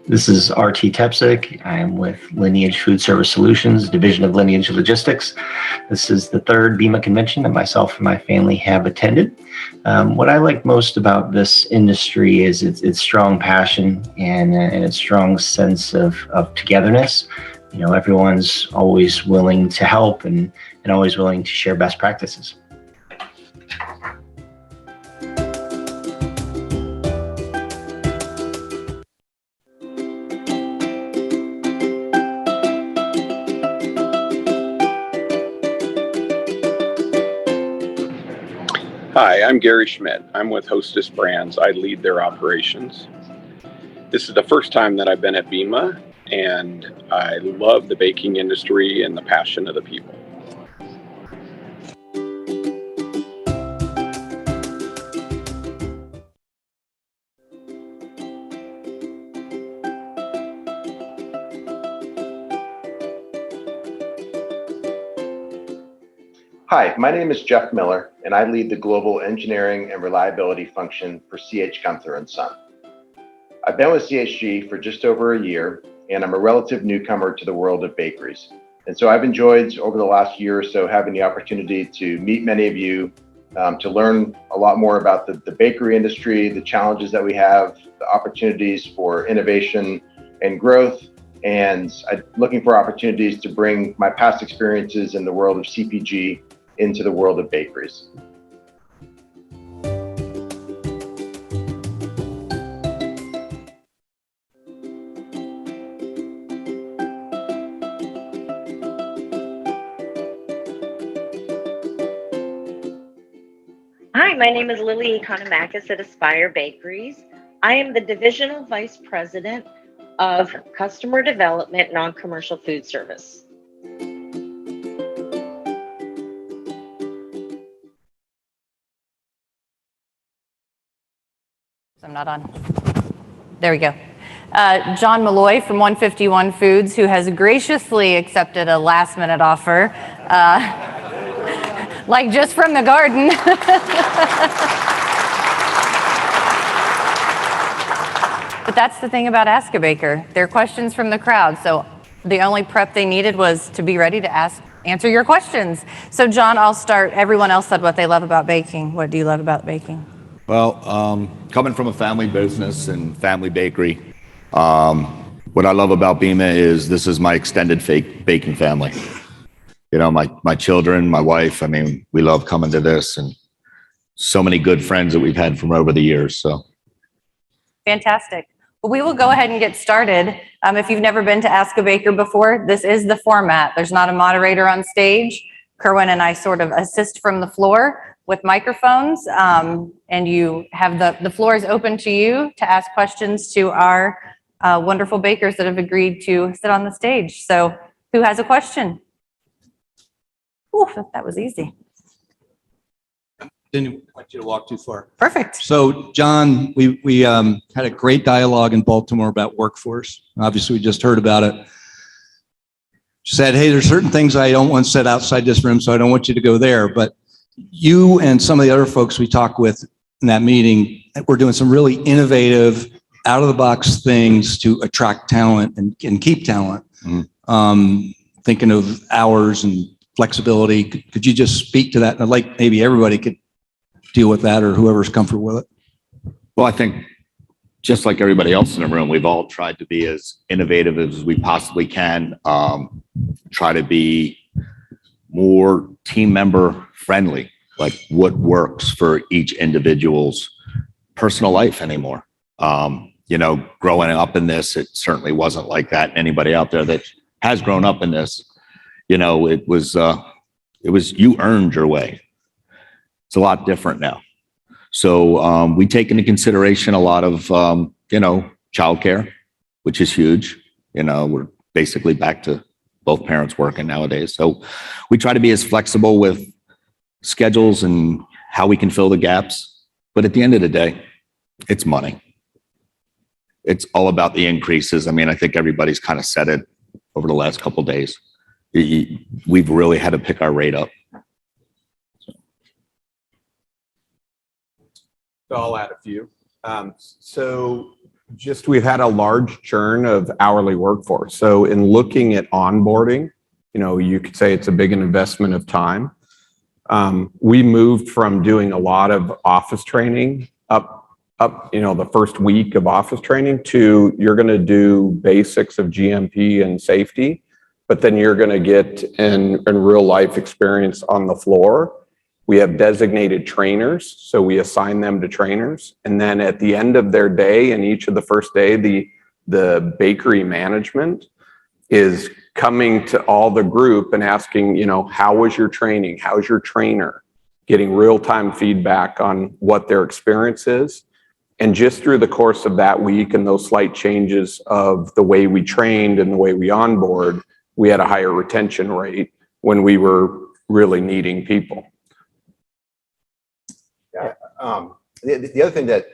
This is RT Tepsik. I am with Lineage Food Service Solutions, division of Lineage Logistics. This is the third BEMA convention that myself and my family have attended. What I like most about this industry is its strong passion and its strong sense of togetherness. You know, everyone's always willing to help and always willing to share best practices. Hi, I'm Gary Schmidt. I'm with Hostess Brands. I lead their operations. This is the first time that I've been at BEMA, and I love the baking industry and the passion of the people. Hi, my name is Jeff Miller, and I lead the global engineering and reliability function for C.H. Gunther & Son. I've been with CHG for just over a year, and I'm a relative newcomer to the world of bakeries. And so I've enjoyed over the last year or so having the opportunity to meet many of you, to learn a lot more about the bakery industry, the challenges that we have, the opportunities for innovation and growth, and I'm looking for opportunities to bring my past experiences in the world of CPG into the world of bakeries. Hi, my name is Lily Economacus at Aspire Bakeries. I am the Divisional Vice President of Customer Development, Non-Commercial Food Service. I'm not on. There we go. John Malloy from 151 Foods, who has graciously accepted a last-minute offer, like just from the garden. But that's the thing about Ask a Baker. They're questions from the crowd, so the only prep they needed was to be ready to answer your questions. So John, I'll start. Everyone else said what they love about baking. What do you love about baking? Well, coming from a family business and family bakery, what I love about BEMA is this is my extended baking family. You know, my children, my wife, I mean, we love coming to this, and so many good friends that we've had from over the years. So fantastic. Well, we will go ahead and get started. If you've never been to Ask a Baker before, this is the format. There's not a moderator on stage. Kerwin and I sort of assist from the floor with microphones, and you have the floor is open to you to ask questions to our wonderful bakers that have agreed to sit on the stage. So who has a question? Ooh, that was easy. Didn't want you to walk too far. Perfect. So John, we had a great dialogue in Baltimore about workforce. Obviously, we just heard about it. Said, hey, there's certain things I don't want said outside this room, so I don't want you to go there. But you and some of the other folks we talked with in that meeting, we're doing some really innovative, out-of-the-box things to attract talent and keep talent. Mm-hmm. Thinking of hours and flexibility. Could you just speak to that? I'd like maybe everybody could deal with that, or whoever's comfortable with it. Well, I think just like everybody else in the room, we've all tried to be as innovative as we possibly can, try to be more team member friendly, like what works for each individual's personal life anymore. You know, growing up in this, it certainly wasn't like that. Anybody out there that has grown up in this, you know, it was you earned your way. It's a lot different now. So we take into consideration a lot of, you know, childcare, which is huge. You know, we're basically back to both parents working nowadays. So we try to be as flexible with schedules and how we can fill the gaps. But at the end of the day, it's money. It's all about the increases. I mean, I think everybody's kind of said it over the last couple of days. We've really had to pick our rate up. So I'll add a few. So Just we've had a large churn of hourly workforce. So in looking at onboarding, you could say it's a big investment of time. We moved from doing a lot of office training up, the first week of office training to you're going to do basics of GMP and safety, but then you're going to get in real life experience on the floor. We have designated trainers, so we assign them to trainers. And then at the end of their day and each of the first day, the bakery management is coming to all the group and asking, how was your training? How's your trainer? Getting real-time feedback on what their experience is. And just through the course of that week and those slight changes of the way we trained and the way we onboard, we had a higher retention rate when we were really needing people. Yeah. The other thing that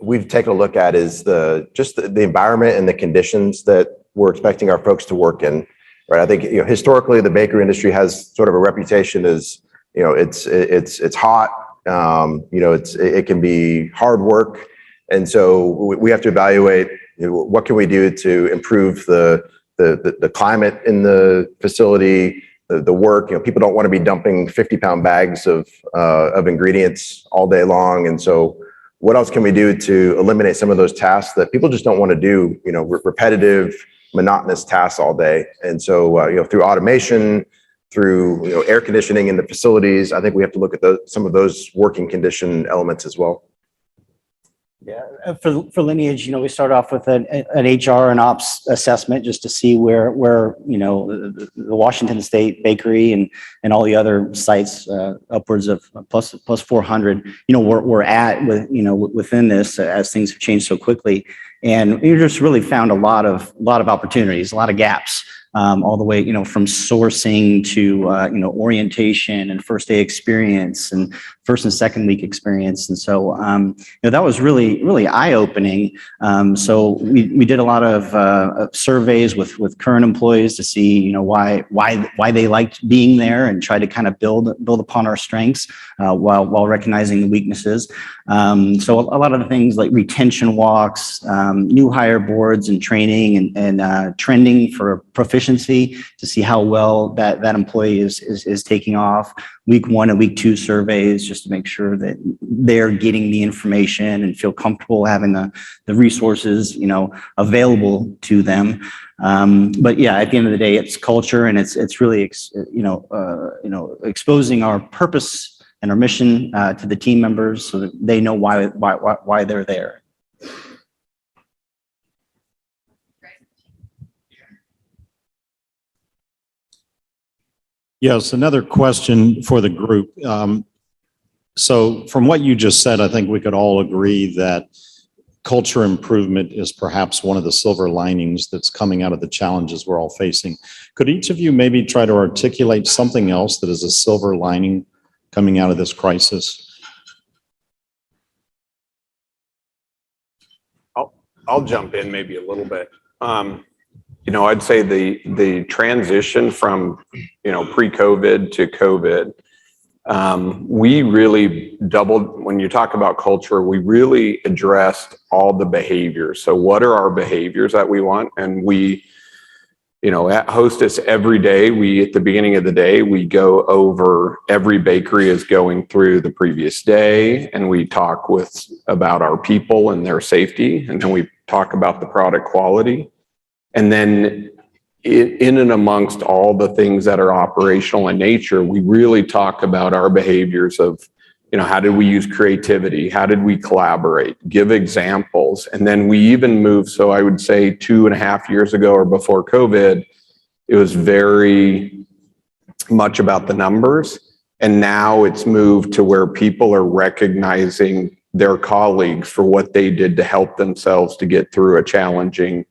we've taken a look at is the environment and the conditions that we're expecting our folks to work in. Right. I think historically the bakery industry has sort of a reputation as it's hot. It can be hard work, and so we have to evaluate what can we do to improve the climate in the facility. The work, people don't want to be dumping 50-pound bags of ingredients all day long. And so what else can we do to eliminate some of those tasks that people just don't want to do, repetitive, monotonous tasks all day. And so, through automation, through, air conditioning in the facilities, I think we have to look at some of those working condition elements as well. Yeah, for Lineage, we start off with an HR and ops assessment just to see where the Washington State Bakery and all the other sites upwards of plus 400, we're at within this as things have changed so quickly, and we just really found a lot of opportunities, a lot of gaps. All the way, from sourcing to, orientation and first day experience and first and second week experience. And so, that was really, really eye opening. So we did a lot of surveys with current employees to see, why they liked being there and try to kind of build upon our strengths while recognizing the weaknesses. So a lot of the things like retention walks, new hire boards and training and trending for proficiency to see how well that employee is taking off. Week 1 and week 2 surveys just to make sure that they're getting the information and feel comfortable having the resources, available to them. But yeah, at the end of the day, it's culture, and it's really, exposing our purpose and our mission to the team members so that they know why they're there. Yes, another question for the group. So from what you just said, I think we could all agree that culture improvement is perhaps one of the silver linings that's coming out of the challenges we're all facing. Could each of you maybe try to articulate something else that is a silver lining coming out of this crisis? I'll jump in maybe a little bit. I'd say the transition from, pre-COVID to COVID, we really doubled, when you talk about culture, we really addressed all the behaviors. So what are our behaviors that we want? And we, at Hostess every day, at the beginning of the day, we go over every bakery is going through the previous day, and we talk about our people and their safety. And then we talk about the product quality. And then in and amongst all the things that are operational in nature, we really talk about our behaviors of, how did we use creativity? How did we collaborate? Give examples. And then we even moved, so I would say 2.5 years ago or before COVID, it was very much about the numbers. And now it's moved to where people are recognizing their colleagues for what they did to help themselves to get through a challenging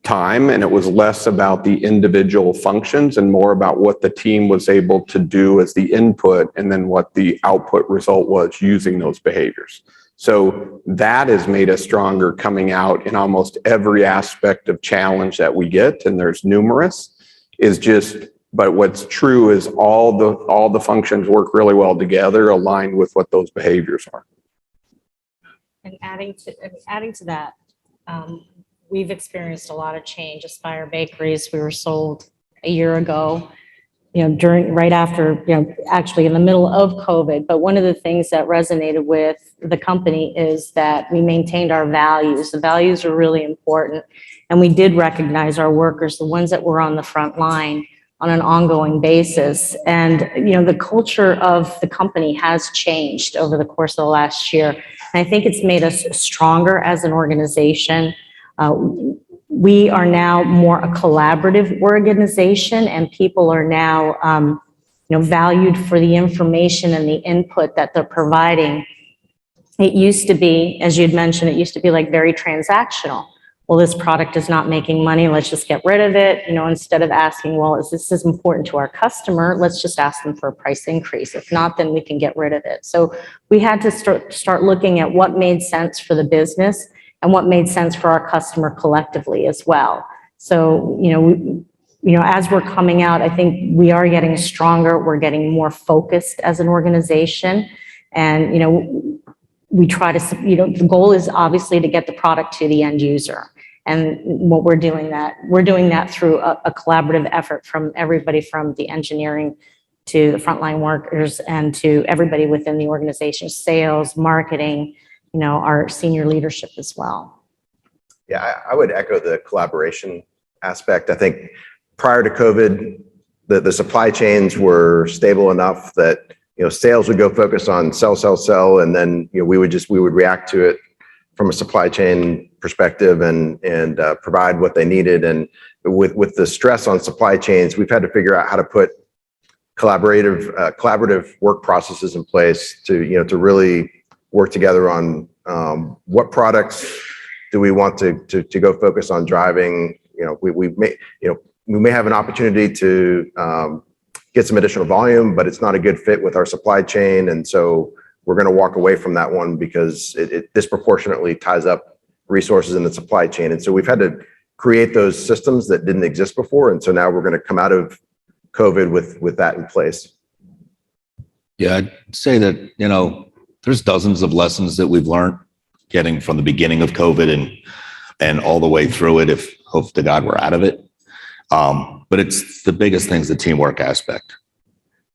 time. And it was less about the individual functions and more about what the team was able to do as the input, and then what the output result was using those behaviors. So that has made us stronger coming out in almost every aspect of challenge that we get, and there's numerous, but what's true is all the functions work really well together, aligned with what those behaviors are. And adding to that, We've experienced a lot of change. Aspire Bakeries, we were sold a year ago, right after, actually in the middle of COVID. But one of the things that resonated with the company is that we maintained our values. The values are really important. And we did recognize our workers, the ones that were on the front line, on an ongoing basis. And, the culture of the company has changed over the course of the last year. And I think it's made us stronger as an organization. We are now more a collaborative organization, and people are now, valued for the information and the input that they're providing. It used to be, as you'd mentioned, it used to be like very transactional. Well, this product is not making money, let's just get rid of it. Instead of asking, well, is this important to our customer? Let's just ask them for a price increase. If not, then we can get rid of it. So we had to start looking at what made sense for the business and what made sense for our customer collectively as well. So, as we're coming out, I think we are getting stronger. We're getting more focused as an organization. And, we try to, the goal is obviously to get the product to the end user. And what we're doing that through a collaborative effort from everybody, from the engineering to the frontline workers and to everybody within the organization, sales, marketing, our senior leadership as well. Yeah, I would echo the collaboration aspect. I think prior to COVID, the supply chains were stable enough that, sales would go focus on sell, and then, we would react to it from a supply chain perspective and provide what they needed. And with the stress on supply chains, we've had to figure out how to put collaborative work processes in place to to work together on what products do we want to go focus on driving. We may have an opportunity to get some additional volume, but it's not a good fit with our supply chain, and so we're going to walk away from that one because it disproportionately ties up resources in the supply chain. And so we've had to create those systems that didn't exist before, and so now we're going to come out of COVID with that in place. Yeah, I'd say that, there's dozens of lessons that we've learned getting from the beginning of COVID and all the way through it, if hope to God we're out of it. But it's the biggest thing's the teamwork aspect.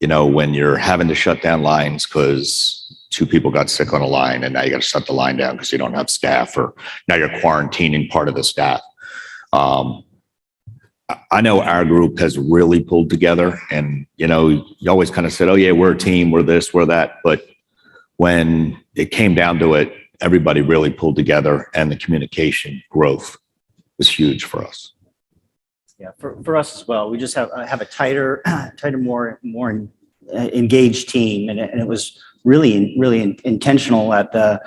When you're having to shut down lines because 2 people got sick on a line and now you got to shut the line down because you don't have staff, or now you're quarantining part of the staff. I know our group has really pulled together, and, you always kind of said, oh yeah, we're a team, we're this, we're that. But when it came down to it, everybody really pulled together, and the communication growth was huge for us. Yeah, for us as well. We just have a tighter, more engaged team, and it was really intentional at the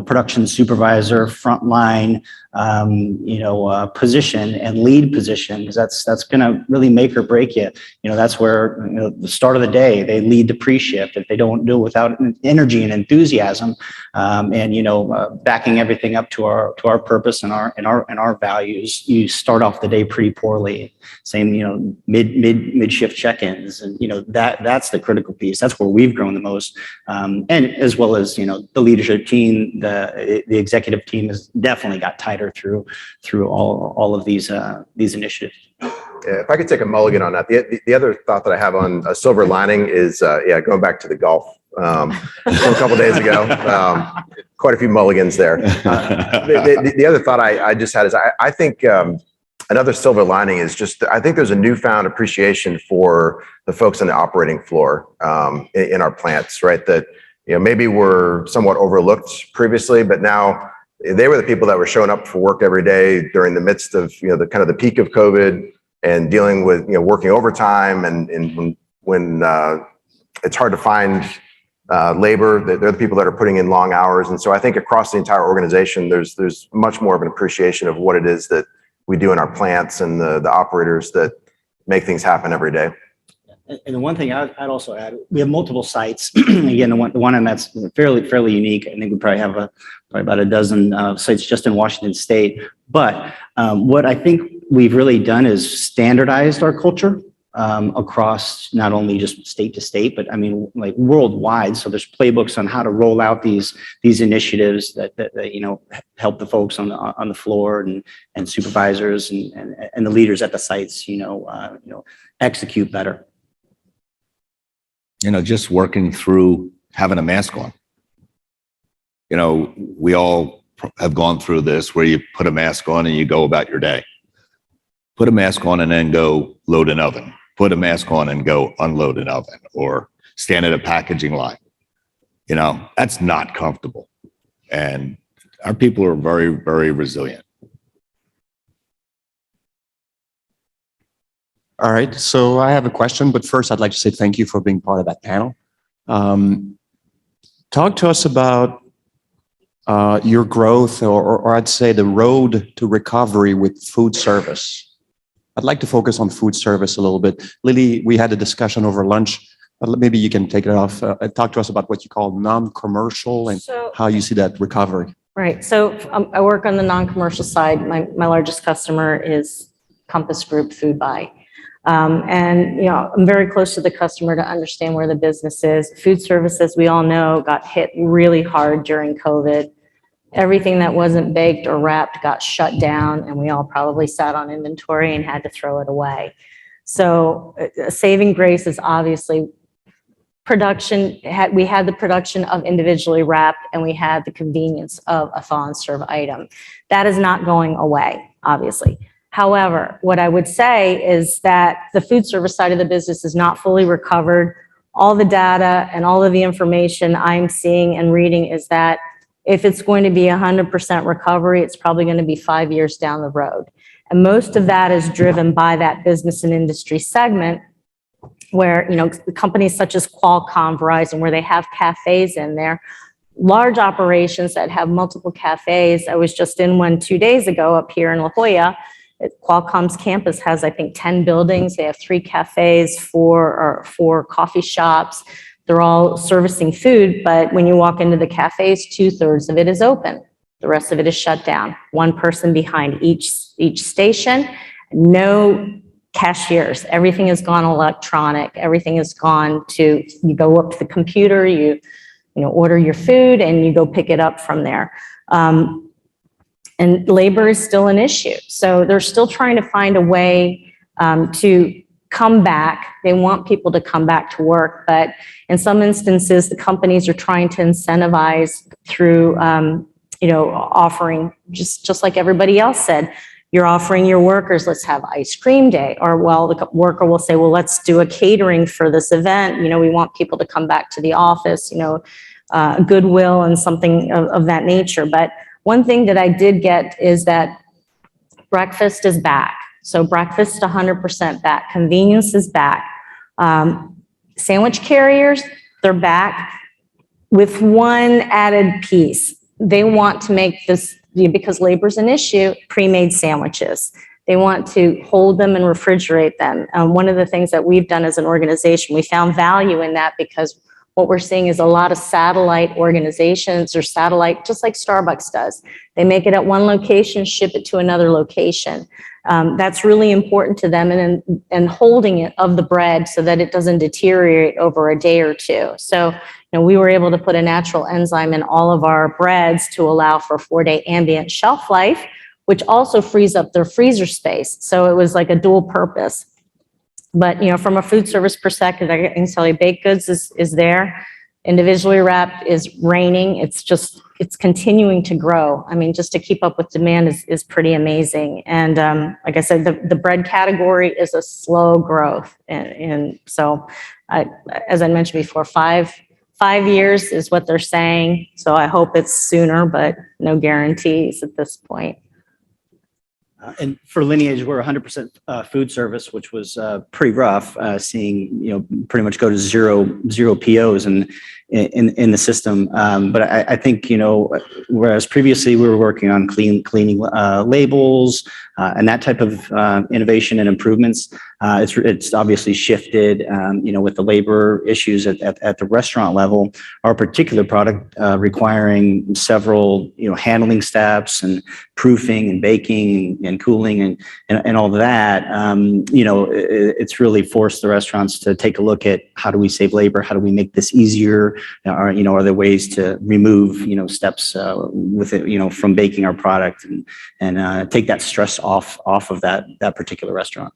production supervisor, frontline position and lead position, because that's going to really make or break you. That's where the start of the day they lead the pre-shift. If they don't do it without energy and enthusiasm, and backing everything up to our purpose and our values, you start off the day pretty poorly. Same mid shift check-ins, and that's the critical piece. That's where we've grown the most, and as well as the leadership team, the executive team has definitely got tighter through all of these initiatives. Yeah, if I could take a mulligan on that, the other thought that I have on a silver lining is going back to the golf from a couple days ago. Quite a few mulligans there. The other thought I just had is I think another silver lining is just I think there's a newfound appreciation for the folks on the operating floor in our plants, right? That maybe were somewhat overlooked previously, but now they were the people that were showing up for work every day during the midst of the kind of the peak of COVID and dealing with working overtime and when it's hard to find labor, they're the people that are putting in long hours. And so I think across the entire organization, there's much more of an appreciation of what it is that we do in our plants and the operators that make things happen every day. And the one thing I'd also add, we have multiple sites. Again, the one and that's fairly unique. I think we probably have probably about a dozen sites just in Washington State. But what I think we've really done is standardized our culture. across not only just state to state, but I mean, like worldwide. So there's playbooks on how to roll out these initiatives that help the folks on the floor and supervisors and the leaders at the sites, execute better. Just working through having a mask on. We all have gone through this where you put a mask on and you go about your day. Put a mask on and then go load an oven. Put a mask on and go unload an oven or stand at a packaging line. That's not comfortable. And our people are very, very resilient. All right, so I have a question, but first I'd like to say thank you for being part of that panel. Talk to us about your growth or I'd say the road to recovery with food service. I'd like to focus on food service a little bit. Lily, we had a discussion over lunch. Maybe you can take it off. Talk to us about what you call non-commercial and how you see that recovery. Right. So I work on the non-commercial side. My largest customer is Compass Group Food Buy. And I'm very close to the customer to understand where the business is. Food service, as we all know, got hit really hard during COVID. Everything that wasn't baked or wrapped got shut down, and we all probably sat on inventory and had to throw it away. So a saving grace is obviously production. We had the production of individually wrapped, and we had the convenience of a thaw and serve item. That is not going away, obviously. However, what I would say is that the food service side of the business is not fully recovered. All the data and all of the information I'm seeing and reading is that if it's going to be 100% recovery, it's probably going to be 5 years down the road. And most of that is driven by that business and industry segment where, companies such as Qualcomm, Verizon, where they have cafes in there, large operations that have multiple cafes. I was just in one 2 days ago up here in La Jolla. Qualcomm's campus has, I think, 10 buildings. They have 3 cafes, 4 coffee shops. They're all servicing food, but when you walk into the cafes, 2/3 of it is open. The rest of it is shut down. One person behind each station, no cashiers. Everything has gone electronic. Everything has gone to, you go up to the computer, you order your food and you go pick it up from there. And labor is still an issue. So they're still trying to find a way to come back. They want people to come back to work, but in some instances, the companies are trying to incentivize through, offering, just like everybody else said, you're offering your workers, let's have ice cream day. Or the worker will say, well, let's do a catering for this event. We want people to come back to the office, goodwill and something of that nature. But one thing that I did get is that breakfast is back. So breakfast 100% back. Convenience is back. Sandwich carriers, they're back with one added piece. They want to make this, because labor is an issue, pre-made sandwiches. They want to hold them and refrigerate them. One of the things that we've done as an organization, we found value in that because what we're seeing is a lot of satellite organizations or satellite, just like Starbucks does. They make it at one location, ship it to another location. That's really important to them, and holding it of the bread so that it doesn't deteriorate over a day or two. So, we were able to put a natural enzyme in all of our breads to allow for 4-day ambient shelf life, which also frees up their freezer space. So it was like a dual purpose. But, from a food service perspective, I can tell you baked goods is there. Individually wrapped is reigning. It's continuing to grow. I mean, just to keep up with demand is pretty amazing. And like I said, the bread category is a slow growth. And so, as I mentioned before, 5 years is what they're saying. So I hope it's sooner, but no guarantees at this point. And for Lineage, we're 100% food service, which was pretty rough, seeing, pretty much go to zero POs. And in the system. But I think, whereas previously we were working on cleaning labels and that type of innovation and improvements, it's obviously shifted, with the labor issues at the restaurant level. Our particular product requiring several, handling steps and proofing and baking and cooling and all of that, it's really forced the restaurants to take a look at how do we save labor? How do we make this easier? Are there ways to remove, steps with it, from baking our product and take that stress off of that particular restaurant?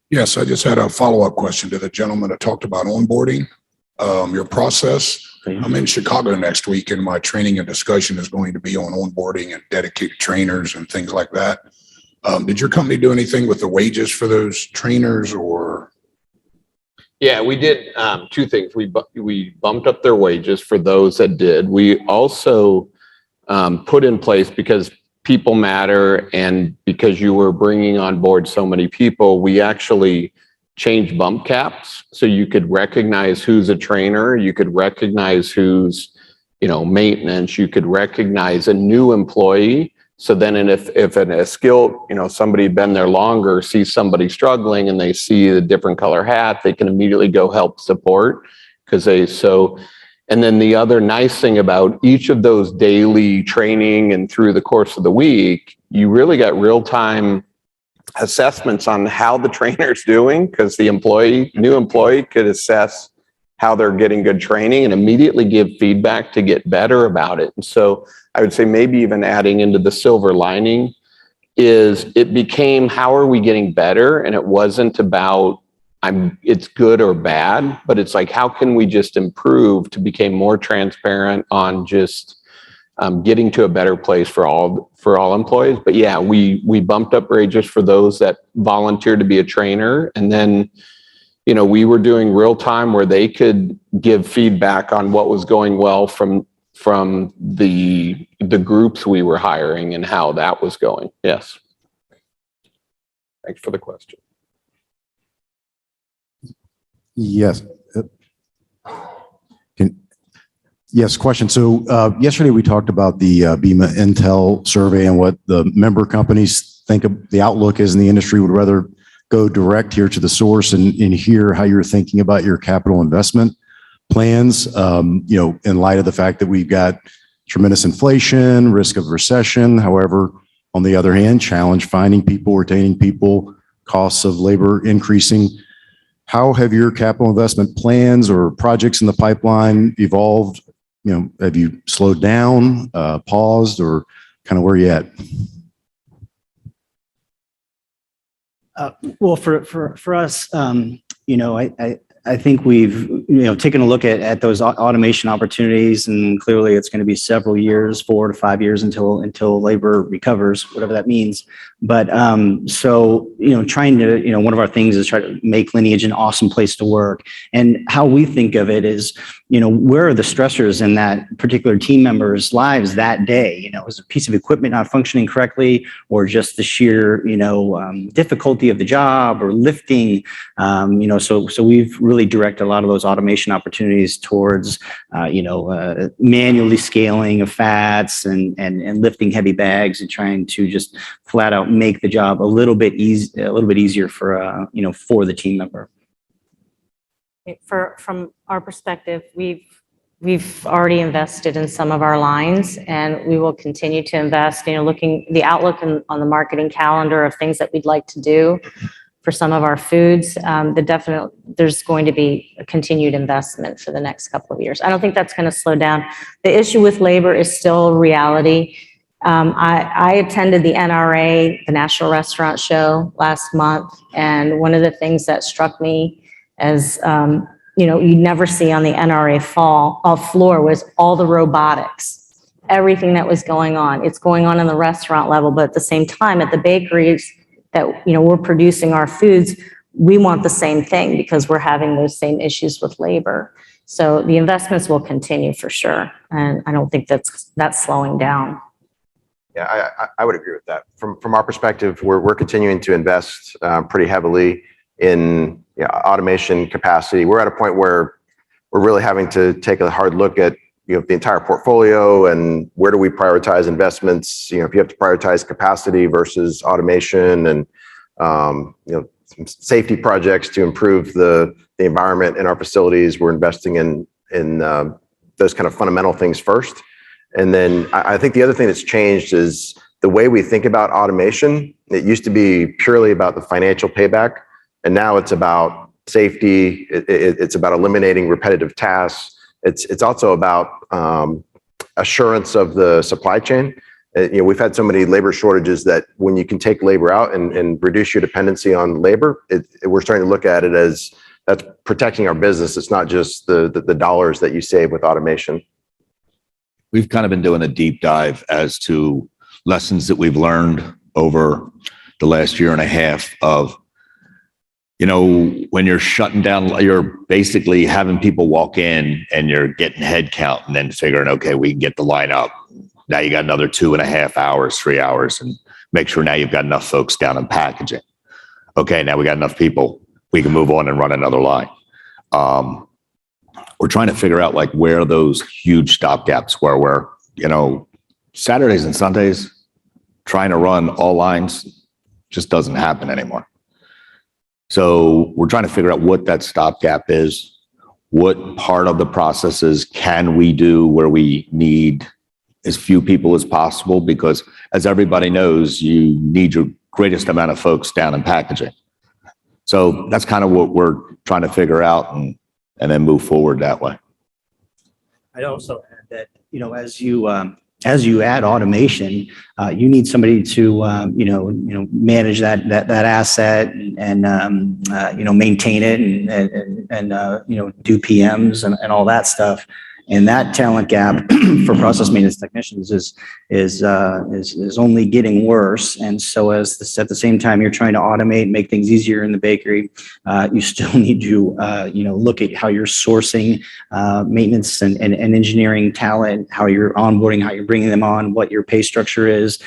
Yes, I just had a follow-up question to the gentleman that talked about onboarding, your process. I'm in Chicago next week, and my training and discussion is going to be on onboarding and dedicated trainers and things like that. Did your company do anything with the wages for those trainers, or? Yeah, we did two things. We bumped up their wages for those that did. We also put in place, because people matter and because you were bringing on board so many people, we actually changed bump caps so you could recognize who's a trainer, you could recognize who's, maintenance, you could recognize a new employee. So then if a skilled, somebody had been there longer, sees somebody struggling and they see the different color hat, they can immediately go help support and then the other nice thing about each of those daily training and through the course of the week, you really got real-time assessments on how the trainer's doing, because the new employee could assess how they're getting good training and immediately give feedback to get better about it. And so I would say maybe even adding into the silver lining is it became, how are we getting better? And it wasn't about it's good or bad, but it's like, how can we just improve to become more transparent on just getting to a better place for all employees. But yeah, we bumped up wages for those that volunteered to be a trainer. And then, we were doing real time where they could give feedback on what was going well from the groups we were hiring and how that was going. Yes. Thanks for the question. Yes. Yes, question. So yesterday we talked about the BEMA Intel survey and what the member companies think of the outlook is in the industry. Would rather go direct here to the source and hear how you're thinking about your capital investment plans, in light of the fact that we've got tremendous inflation, risk of recession. However, on the other hand, challenge finding people, retaining people, costs of labor increasing. How have your capital investment plans or projects in the pipeline evolved? Have you slowed down, paused, or kind of where you at? Well, for us, I think we've, taken a look at those automation opportunities, and clearly it's going to be several years, 4 to 5 years until labor recovers, whatever that means. But trying to, one of our things is try to make Lineage an awesome place to work. And how we think of it is, where are the stressors in that particular team member's lives that day? Is a piece of equipment not functioning correctly, or just the sheer, difficulty of the job, or lifting, so we've really directed a lot of those automation opportunities towards, manually scaling of fats and lifting heavy bags and trying to just flat out make the job a little bit easier for, for the team member. From our perspective, we've already invested in some of our lines, and we will continue to invest, looking the outlook on the marketing calendar of things that we'd like to do for some of our foods. There's going to be a continued investment for the next couple of years. I don't think that's going to slow down. The issue with labor is still a reality. I attended the NRA, the National Restaurant Show, last month, and one of the things that struck me as you never see on the NRA floor was all the robotics, everything that was going on. It's going on in the restaurant level, but at the same time, at the bakeries that we're producing our foods, we want the same thing because we're having those same issues with labor. So the investments will continue for sure, and I don't think that's slowing down. Yeah, I would agree with that. From our perspective, we're continuing to invest pretty heavily in automation capacity. We're at a point where we're really having to take a hard look at the entire portfolio and where do we prioritize investments. If you have to prioritize capacity versus automation and some safety projects to improve the environment in our facilities, we're investing in those kind of fundamental things first. And then I think the other thing that's changed is the way we think about automation. It used to be purely about the financial payback, and now it's about safety. It's about eliminating repetitive tasks. It's also about assurance of the supply chain. We've had so many labor shortages that when you can take labor out and reduce your dependency on labor, we're starting to look at it as that's protecting our business. It's not just the dollars that you save with automation. We've kind of been doing a deep dive as to lessons that we've learned over the last year and a half of, when you're shutting down, you're basically having people walk in and you're getting head count and then figuring, okay, we can get the line up. Now you got another 2.5 hours, 3 hours, and make sure now you've got enough folks down in packaging. Okay, now we got enough people. We can move on and run another line. We're trying to figure out where those huge stopgaps where we're, Saturdays and Sundays, trying to run all lines just doesn't happen anymore. So we're trying to figure out what that stopgap is, what part of the processes can we do where we need as few people as possible, because as everybody knows, you need your greatest amount of folks down in packaging. So that's kind of what we're trying to figure out and then move forward that way. I'd also add that, as you add automation, you need somebody to, manage that asset and maintain it and do PMs and all that stuff. And that talent gap for process maintenance technicians is only getting worse. And so at the same time, you're trying to automate, make things easier in the bakery, you still need to, look at how you're sourcing maintenance and engineering talent, how you're onboarding, how you're bringing them on, what your pay structure is,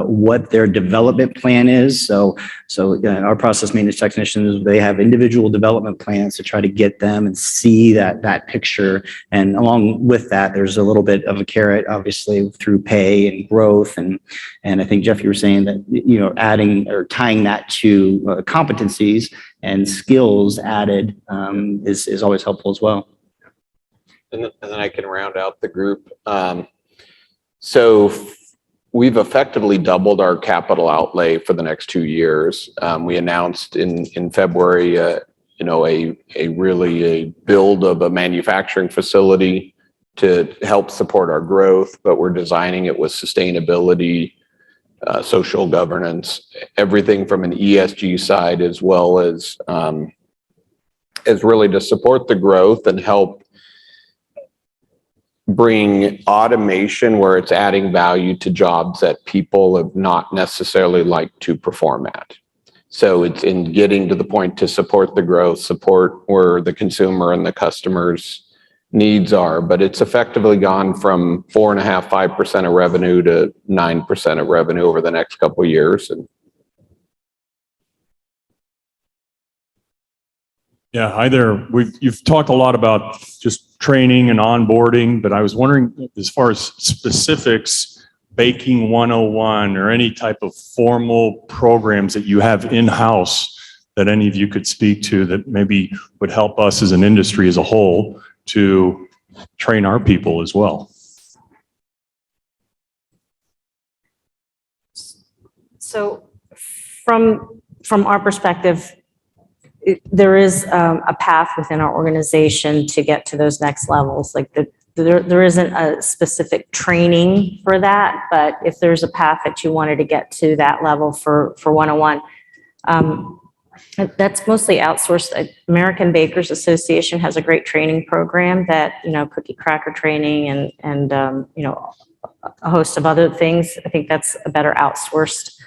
what their development plan is. So our process maintenance technicians, they have individual development plans to try to get them and see that picture. And along with that, there's a little bit of a carrot, obviously, through pay and growth. And I think, Jeff, you were saying that, adding or tying that to competencies and skills added is always helpful as well. And then I can round out the group. So we've effectively doubled our capital outlay for the next 2 years. We announced in February, a build of a manufacturing facility to help support our growth, but we're designing it with sustainability, social governance, everything from an ESG side, as well as really to support the growth and help bring automation where it's adding value to jobs that people have not necessarily liked to perform at. So it's in getting to the point to support the growth, support where the consumer and the customers' needs are, but it's effectively gone from 4.5%, 5% of revenue to 9% of revenue over the next couple of years. And yeah, hi there. You've talked a lot about just training and onboarding, but I was wondering, as far as specifics, Baking 101 or any type of formal programs that you have in-house that any of you could speak to that maybe would help us as an industry as a whole to train our people as well. So from our perspective, there is a path within our organization to get to those next levels. There isn't a specific training for that, but if there's a path that you wanted to get to that level for 101, that's mostly outsourced. American Bakers Association has a great training program that, cookie cracker training and a host of other things. I think that's a better outsourced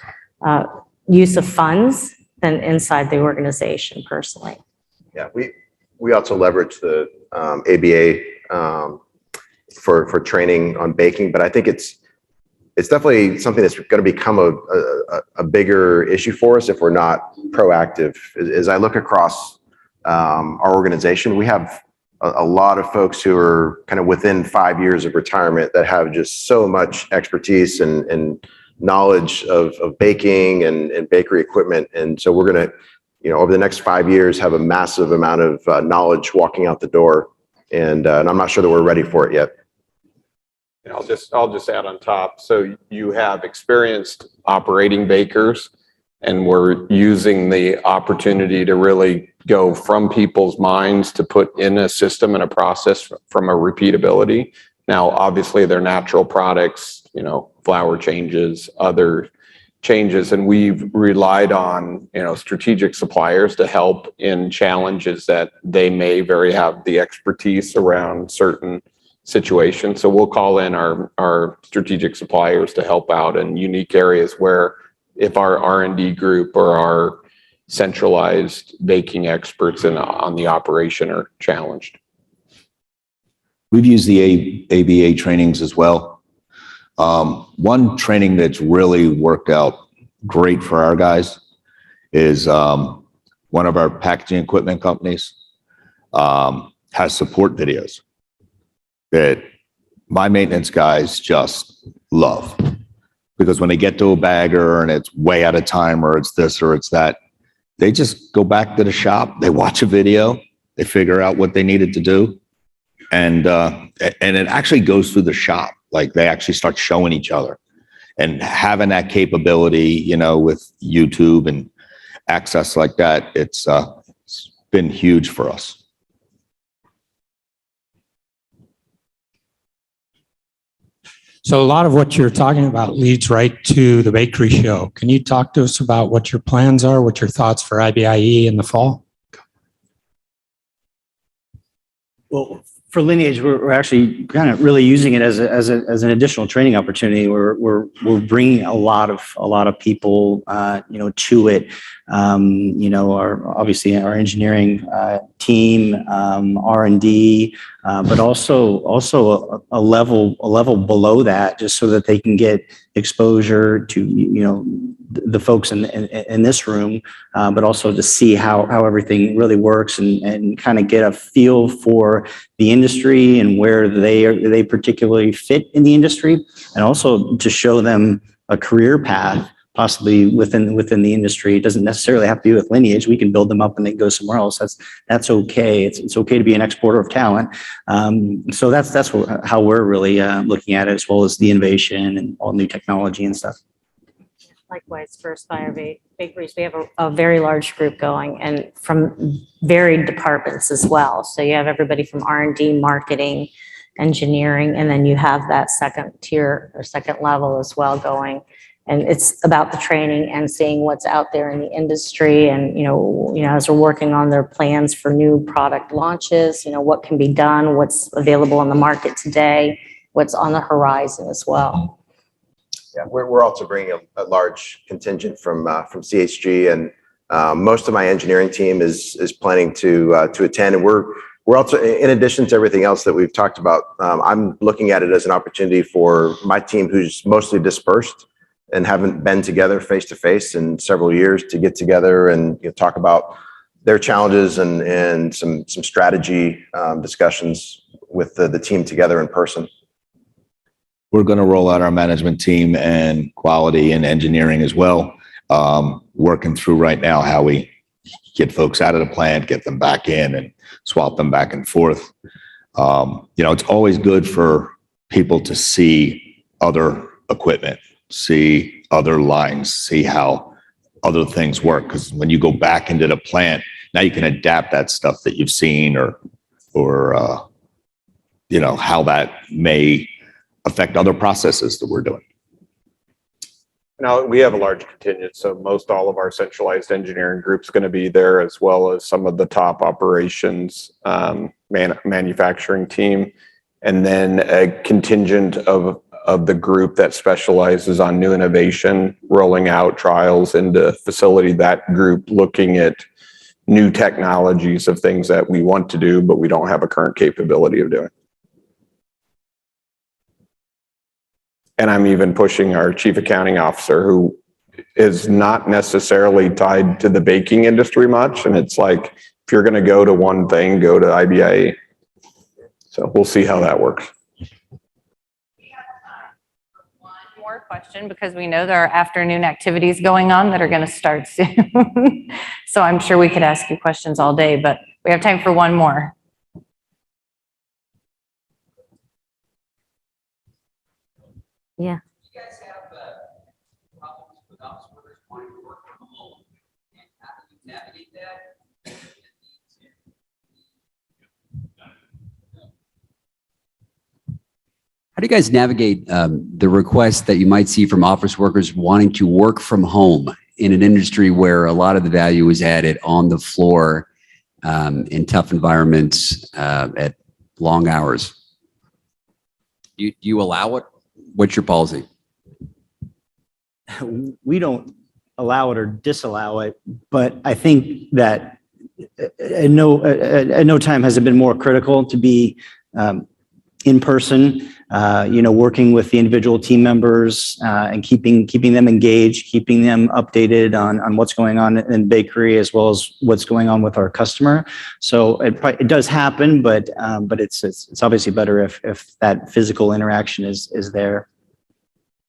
use of funds than inside the organization personally. Yeah, we also leverage the ABA for training on baking, but I think it's definitely something that's going to become a bigger issue for us if we're not proactive. As I look across our organization, we have a lot of folks who are kind of within 5 years of retirement that have just so much expertise and knowledge of baking and bakery equipment. And so we're going to, over the next 5 years, have a massive amount of knowledge walking out the door. And I'm not sure that we're ready for it yet. And I'll just add on top. So you have experienced operating bakers, and we're using the opportunity to really go from people's minds to put in a system and a process from a repeatability. Now, obviously, they're natural products, flour changes, other changes, and we've relied on, strategic suppliers to help in challenges that they may have the expertise around certain situations. So we'll call in our strategic suppliers to help out in unique areas where if our R&D group or our centralized baking experts on the operation are challenged. We've used the ABA trainings as well. One training that's really worked out great for our guys is one of our packaging equipment companies has support videos that my maintenance guys just love. Because when they get to a bagger and it's way out of time or it's this or it's that, they just go back to the shop, they watch a video, they figure out what they needed to do. And it actually goes through the shop. Like they actually start showing each other, and having that capability, with YouTube and access like that, it's been huge for us. So a lot of what you're talking about leads right to the bakery show. Can you talk to us about what your plans are, what your thoughts for IBIE in the fall? Well, for Lineage, we're actually kind of really using it as an additional training opportunity. We're bringing a lot of people, to it. Obviously our engineering team, R&D, but also a level below that, just so that they can get exposure to the folks in this room, but also to see how everything really works and kind of get a feel for the industry and where they particularly fit in the industry, and also to show them a career path possibly within the industry. It doesn't necessarily have to be with Lineage. We can build them up and they go somewhere else. That's okay. It's okay to be an exporter of talent. So that's how we're really looking at it, as well as the innovation and all new technology and stuff. Likewise, for Aspire Bakeries, we have a very large group going, and from varied departments as well. So you have everybody from R&D, marketing, engineering, and then you have that second tier or second level as well going. And it's about the training and seeing what's out there in the industry, and as we're working on their plans for new product launches, what can be done, what's available on the market today, what's on the horizon as well. Yeah, we're also bringing a large contingent from CHG, and most of my engineering team is planning to attend. And we're also, in addition to everything else that we've talked about, I'm looking at it as an opportunity for my team, who's mostly dispersed and haven't been together face to face in several years, to get together and talk about their challenges and some strategy discussions with the team together in person. We're going to roll out our management team and quality and engineering as well. Working through right now how we get folks out of the plant, get them back in, and swap them back and forth. It's always good for people to see other equipment, see other lines, see how other things work. Because when you go back into the plant, now you can adapt that stuff that you've seen or how that may affect other processes that we're doing. Now, we have a large contingent, so most all of our centralized engineering group's going to be there, as well as some of the top operations manufacturing team, and then a contingent of the group that specializes on new innovation, rolling out trials into facility. That group looking at new technologies of things that we want to do, but we don't have a current capability of doing. And I'm even pushing our chief accounting officer, who is not necessarily tied to the baking industry much. And it's like, if you're going to go to one thing, go to IBIE. So we'll see how that works. One more question, because we know there are afternoon activities going on that are going to start soon. So I'm sure we could ask you questions all day, but we have time for one more. Yeah. How do you guys navigate the requests that you might see from office workers wanting to work from home in an industry where a lot of the value is added on the floor in tough environments at long hours? Do you allow it? What's your policy? We don't allow it or disallow it, but I think that at no time has it been more critical to be in person, working with the individual team members and keeping them engaged, keeping them updated on what's going on in bakery as well as what's going on with our customer. So it does happen, but it's obviously better if that physical interaction is there.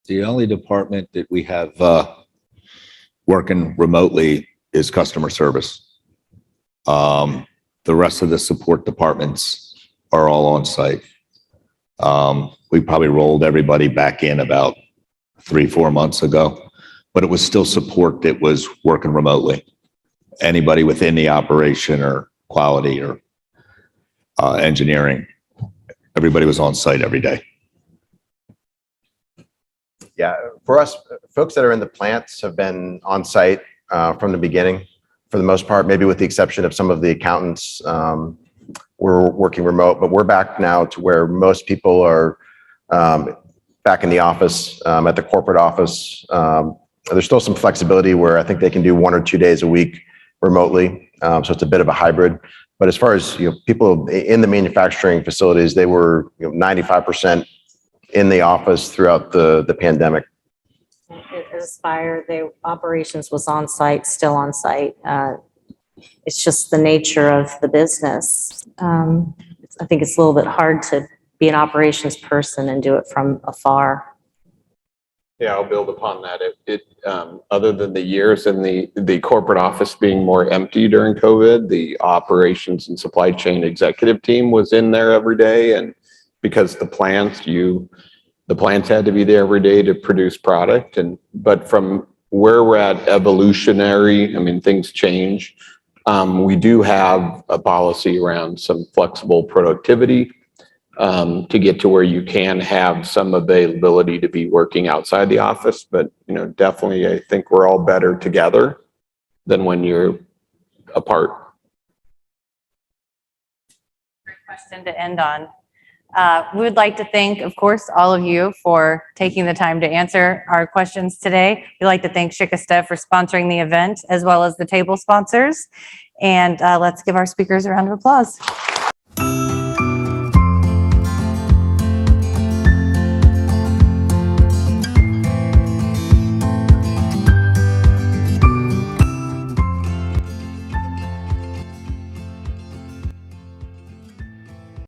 The only department that we have working remotely is customer service. The rest of the support departments are all on site. We probably rolled everybody back in about 3-4 months ago, but it was still support that was working remotely. Anybody within the operation or quality or engineering, everybody was on site every day. Yeah, for us, folks that are in the plants have been on site from the beginning, for the most part, maybe with the exception of some of the accountants. We're working remote, but we're back now to where most people are back in the office, at the corporate office. There's still some flexibility where I think they can do 1 or 2 days a week remotely. So it's a bit of a hybrid. But as far as people in the manufacturing facilities, they were 95% in the office throughout the pandemic. At Aspire, the operations was on site, still on site. It's just the nature of the business. I think it's a little bit hard to be an operations person and do it from afar. Yeah, I'll build upon that. Other than the years in the corporate office being more empty during COVID, the operations and supply chain executive team was in there every day. And because the plants had to be there every day to produce product. But from where we're at evolutionary, I mean, things change. We do have a policy around some flexible productivity to get to where you can have some availability to be working outside the office. But, definitely, I think we're all better together than when you're apart. Great question to end on. We would like to thank, of course, all of you for taking the time to answer our questions today. We'd like to thank Shikestev for sponsoring the event, as well as the table sponsors. And let's give our speakers a round of applause.